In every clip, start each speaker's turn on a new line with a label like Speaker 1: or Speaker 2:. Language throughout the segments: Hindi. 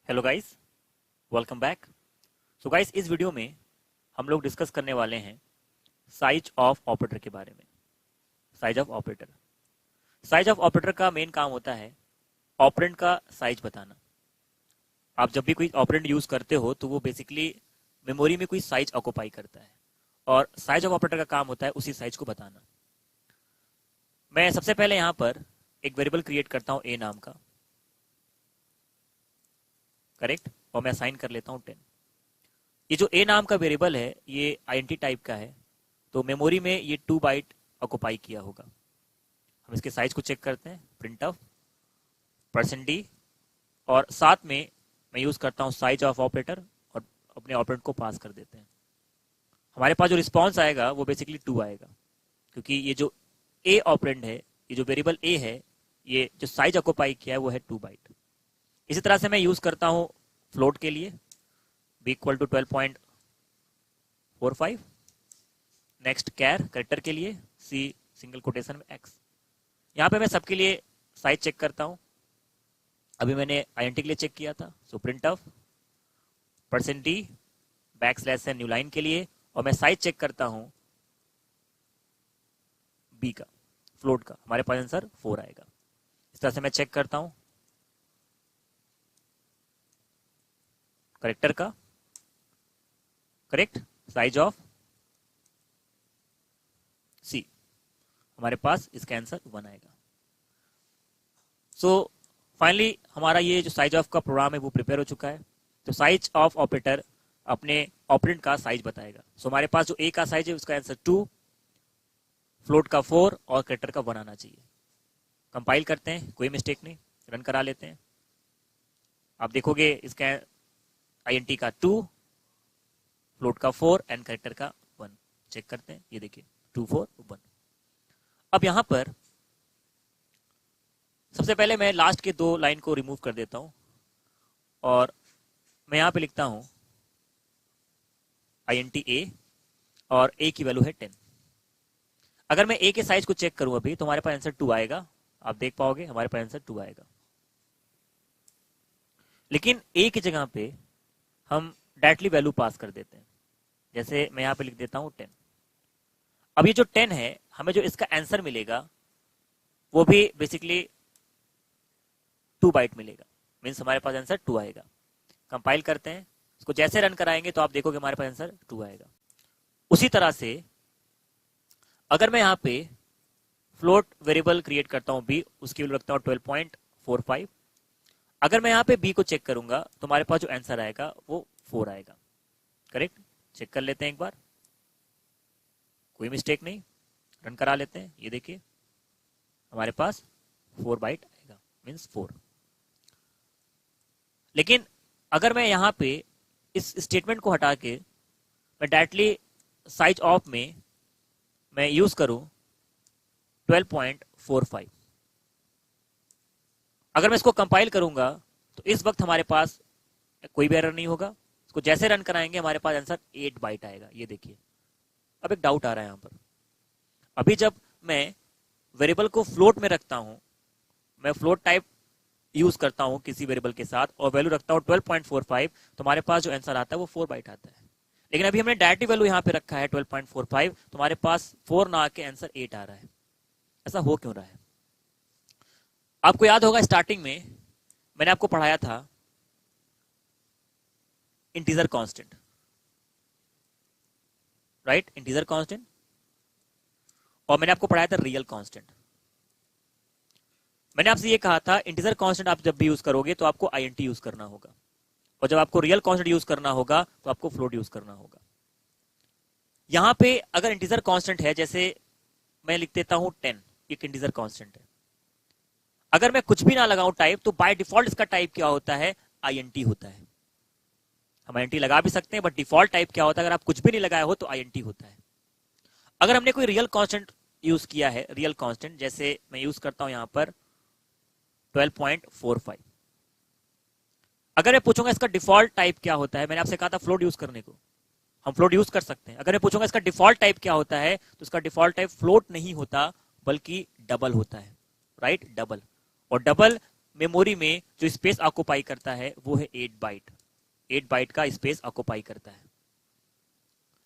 Speaker 1: Hello guys, welcome back. So guys, इस वीडियो में हम लोग डिस्कस करने वाले हैं साइज ऑफ ऑपरेटर के बारे में। Size of operator, size of operator का मेन काम होता है ऑपरेंड का साइज बताना। आप जब भी कोई ऑपरेंड यूज करते हो तो वो बेसिकली मेमोरी में कोई साइज ऑक्युपाई करता है और साइज ऑफ ऑपरेटर का काम होता है उसी साइज को बताना। मैं सबसे पहले यहाँ पर एक वेरिएबल क्रिएट करता हूँ ए नाम का, करेक्ट, और मैं असाइन कर लेता हूँ 10। ये जो ए नाम का वेरिएबल है ये आईएनटी टाइप का है, तो मेमोरी में ये 2 बाइट ऑक्युपाई किया होगा। हम इसके साइज को चेक करते हैं, प्रिंट ऑफ %d, और साथ में मैं यूज करता हूँ साइज ऑफ ऑपरेटर और अपने ऑपरेंड को पास कर देते हैं। हमारे पास जो रिस्पॉन्स आएगा वो बेसिकली 2 आएगा, क्योंकि ये जो ए ऑपरेंड है, ये जो वेरिएबल ए है, ये जो साइज ऑक्युपाई किया है वो है 2 बाइट। इसी तरह से मैं यूज करता हूँ फ्लोट के लिए, b equal to 12.45। Next char character के लिए c सिंगल कोटेशन में x। यहाँ पे मैं सबके लिए साइज चेक करता हूँ। अभी मैंने आईएनटी के लिए चेक किया था, so print of %d backslash new line के लिए, और मैं साइज चेक करता हूँ b का, फ्लोट का। हमारे पास आंसर 4 आएगा। इस तरह से मैं चेक करता हूँ करेक्टर का, करेक्ट, साइज ऑफ c, हमारे पास इसका आंसर 1 आएगा। सो फाइनली हमारा ये जो साइज ऑफ का प्रोग्राम है वो प्रिपेयर हो चुका है। तो साइज ऑफ ऑपरेटर अपने ऑपरेंड का साइज बताएगा। सो हमारे पास जो a का साइज है उसका आंसर 2, फ्लोट का 4 और करेक्टर का 1 आना चाहिए। कंपाइल करते हैं, कोई मिस्टेक नहीं, रन करा लेते हैं। आप देखोगे इसका आईएनटी का 2, फ्लोट का 4 एंड करेक्टर का 1। चेक करते हैं, ये देखिए 2 4 1। अब यहां पर सबसे पहले मैं लास्ट के 2 लाइन को रिमूव कर देता हूं और मैं यहां पे लिखता हूं आईएनटी ए और ए की वैल्यू है 10। अगर मैं ए के साइज को चेक करूं अभी तो हमारे पास आंसर 2 आएगा। आप देख पाओगे हमारे पास आंसर 2 आएगा। लेकिन ए की जगह पे हम डायरेक्टली वैल्यू पास कर देते हैं। जैसे मैं यहां पे लिख देता हूं 10। अब ये जो 10 है, हमें जो इसका आंसर मिलेगा वो भी बेसिकली 2 बाइट मिलेगा, मीन्स हमारे पास आंसर 2 आएगा। कंपाइल करते हैं, इसको जैसे रन कराएंगे तो आप देखोगे हमारे पास आंसर 2 आएगा। उसी तरह से अगर मैं यहाँ पे फ्लोट वेरिएबल क्रिएट करता हूँ b, उसकी वैल्यू रखता हूँ 12.45। अगर मैं यहाँ पे b को चेक करूंगा तो हमारे पास जो आंसर आएगा वो 4 आएगा। करेक्ट, चेक कर लेते हैं एक बार, कोई मिस्टेक नहीं, रन करा लेते हैं। ये देखिए हमारे पास 4 बाइट आएगा, मीन्स 4। लेकिन अगर मैं यहाँ पे इस स्टेटमेंट को हटा के मैं डायरेक्टली साइज ऑफ में मैं यूज करूं 12.45, अगर मैं इसको कंपाइल करूंगा तो इस वक्त हमारे पास कोई भी एरर नहीं होगा। इसको जैसे रन कराएंगे हमारे पास आंसर 8 बाइट आएगा। ये देखिए, अब एक डाउट आ रहा है यहाँ पर। अभी जब मैं वेरिएबल को फ्लोट में रखता हूं, मैं फ्लोट टाइप यूज करता हूं किसी वेरिएबल के साथ और वैल्यू रखता हूं 12.45, तो हमारे पास जो आंसर आता है वो 4 बाइट आता है। लेकिन अभी हमने डायरेक्टली वैल्यू यहाँ पे रखा है 12.45, तो हमारे पास 4 ना आके आंसर 8 आ रहा है। ऐसा हो क्यों रहा है? आपको याद होगा स्टार्टिंग में मैंने आपको पढ़ाया था integer constant, right, integer constant, और मैंने आपको पढ़ाया था रियल कांस्टेंट। मैंने आपसे ये कहा था इंटीजर कांस्टेंट आप जब भी यूज करोगे तो आपको आईएनटी यूज करना होगा, और जब आपको रियल कांस्टेंट यूज करना होगा तो आपको फ्लोट यूज करना होगा। यहां पे अगर इंटीजर कांस्टेंट है, जैसे मैं लिख देता हूं 10, एक इंटीजर कांस्टेंट है। अगर मैं कुछ भी ना लगाऊं टाइप, तो बाय डिफॉल्ट इसका टाइप क्या होता है? आईएनटी होता है। हम आईएनटी लगा भी सकते हैं, बट डिफॉल्ट टाइप क्या होता है? अगर आप कुछ भी नहीं लगाए हो तो आईएनटी होता है। अगर हमने कोई रियल कांस्टेंट यूज किया है, रियल कांस्टेंट, जैसे मैं यूज करता हूं यहां पर 12.45, अगर मैं पूछूंगा इसका डिफॉल्ट टाइप क्या होता है, मैंने आपसे कहा था फ्लोट यूज करने को, हम फ्लोट यूज कर सकते हैं। अगर मैं पूछूंगा इसका डिफॉल्ट टाइप क्या होता है, तो इसका डिफॉल्ट टाइप फ्लोट नहीं होता बल्कि डबल होता है, राइट, डबल। और डबल मेमोरी में जो स्पेस ऑक्युपाई करता है वो है 8 बाइट। 8 बाइट का स्पेस ऑक्युपाई करता है।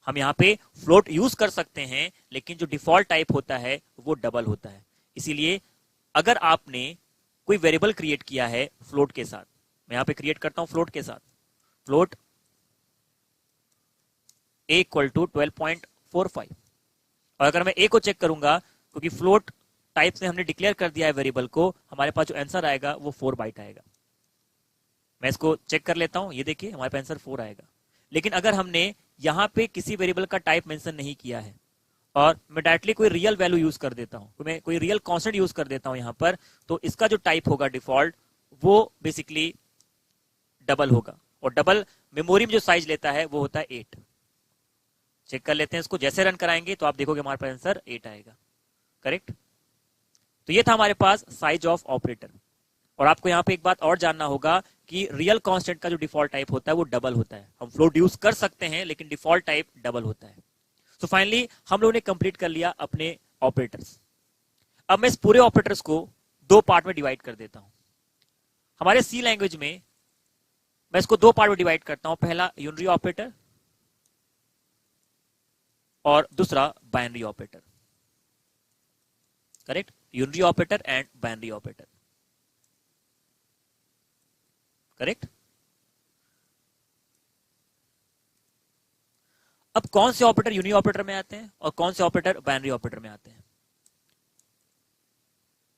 Speaker 1: हम यहाँ पे फ्लोट यूज कर सकते हैं, लेकिन जो डिफॉल्ट टाइप होता है वो डबल होता है। इसीलिए अगर आपने कोई वेरिएबल क्रिएट किया है फ्लोट के साथ, मैं यहाँ पे क्रिएट करता हूं फ्लोट के साथ, फ्लोट a इक्वल टू 12.45, और अगर मैं a को चेक करूंगा, क्योंकि फ्लोट टाइप से हमने डिक्लेयर कर दिया है वेरिएबल को, हमारे पास जो आंसर आएगा वो 4 बाइट आएगा। मैं इसको चेक कर लेता हूं, ये देखिए हमारे पास आंसर 4 आएगा। लेकिन अगर हमने यहाँ पे किसी वेरिएबल का टाइप मेंशन नहीं किया है और मैं डायरेक्टली कोई रियल वैल्यू यूज कर देता हूं, मैं कोई रियल कांस्टेंट यूज कर देता हूं यहाँ पर, तो इसका जो टाइप होगा डिफॉल्ट वो बेसिकली डबल होगा, और डबल मेमोरी में जो साइज लेता है वो होता है 8। चेक कर लेते हैं इसको, जैसे रन कराएंगे तो आप देखोगे हमारे पास आंसर 8 आएगा। करेक्ट। तो ये था हमारे पास साइज ऑफ ऑपरेटर। और आपको यहाँ पे एक बात और जानना होगा कि रियल कांस्टेंट का जो डिफॉल्ट टाइप होता है वो डबल होता है। हम फ्लोट यूज कर सकते हैं लेकिन डिफॉल्ट टाइप डबल होता है। तो फाइनली हम लोगों ने कंप्लीट कर लिया अपने ऑपरेटर्स। अब मैं इस पूरे ऑपरेटर्स को 2 पार्ट में डिवाइड कर देता हूं। हमारे सी लैंग्वेज में मैं इसको 2 पार्ट में डिवाइड करता हूं, पहला यूनरी ऑपरेटर और दूसरा binary operator. Correct, unary operator and binary operator. Correct. अब कौन से ऑपरेटर यूनी ऑपरेटर में आते हैं और कौन से ऑपरेटर बाइनरी ऑपरेटर में आते हैं?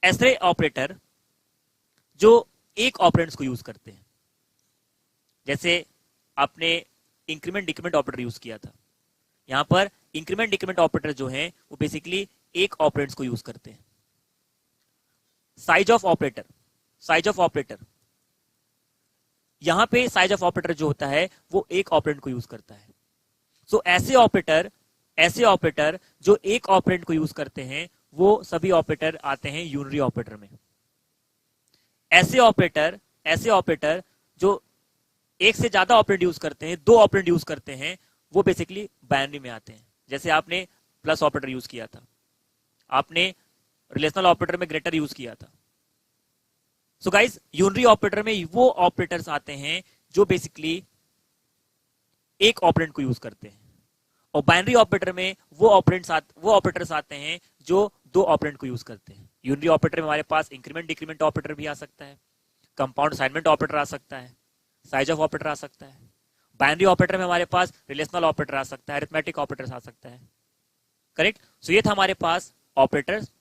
Speaker 1: ऐसे ऑपरेटर जो एक ऑपरेंड्स को यूज करते हैं, जैसे आपने इंक्रीमेंट डिक्रीमेंट ऑपरेटर यूज किया था, यहां पर इंक्रीमेंट डिक्रीमेंट ऑपरेटर जो है वो बेसिकली एक ऑपरेंड्स को यूज करते हैं। Size of operator, size of operator, यहां पे साइज ऑफ ऑपरेटर जो होता है वो एक ऑपरेंड को यूज करता है। सो ऐसे ऑपरेटर जो एक ऑपरेंड को यूज करते हैं वो सभी ऑपरेटर आते हैं यूनरी ऑपरेटर में। ऐसे ऑपरेटर जो एक से ज्यादा ऑपरेंड यूज करते हैं, 2 ऑपरेंड यूज करते हैं, वो बेसिकली बाइनरी में आते हैं। जैसे आपने प्लस ऑपरेटर यूज किया था, आपने रिलेशनल ऑपरेटर में ग्रेटर यूज किया था। सो गाइस, यूनरी ऑपरेटर में वो ऑपरेटर्स आते हैं जो बेसिकली एक ऑपरेंड को यूज करते हैं, और बाइनरी ऑपरेटर में वो ऑपरेटर्स आते हैं जो 2 ऑपरेंड को यूज करते हैं। यूनरी ऑपरेटर में हमारे पास इंक्रीमेंट डिक्रीमेंट ऑपरेटर भी आ सकता है, कंपाउंड असाइनमेंट ऑपरेटर आ सकता है, साइज ऑफ ऑपरेटर आ सकता है। बाइनरी ऑपरेटर में हमारे पास रिलेशनल ऑपरेटर आ सकता है, अरिथमेटिक ऑपरेटर आ सकता है। करेक्ट। सो ये था हमारे पास ऑपरेटर्स।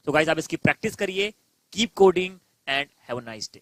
Speaker 1: तो गाइस, आप इसकी प्रैक्टिस करिए, keep coding and have a nice day.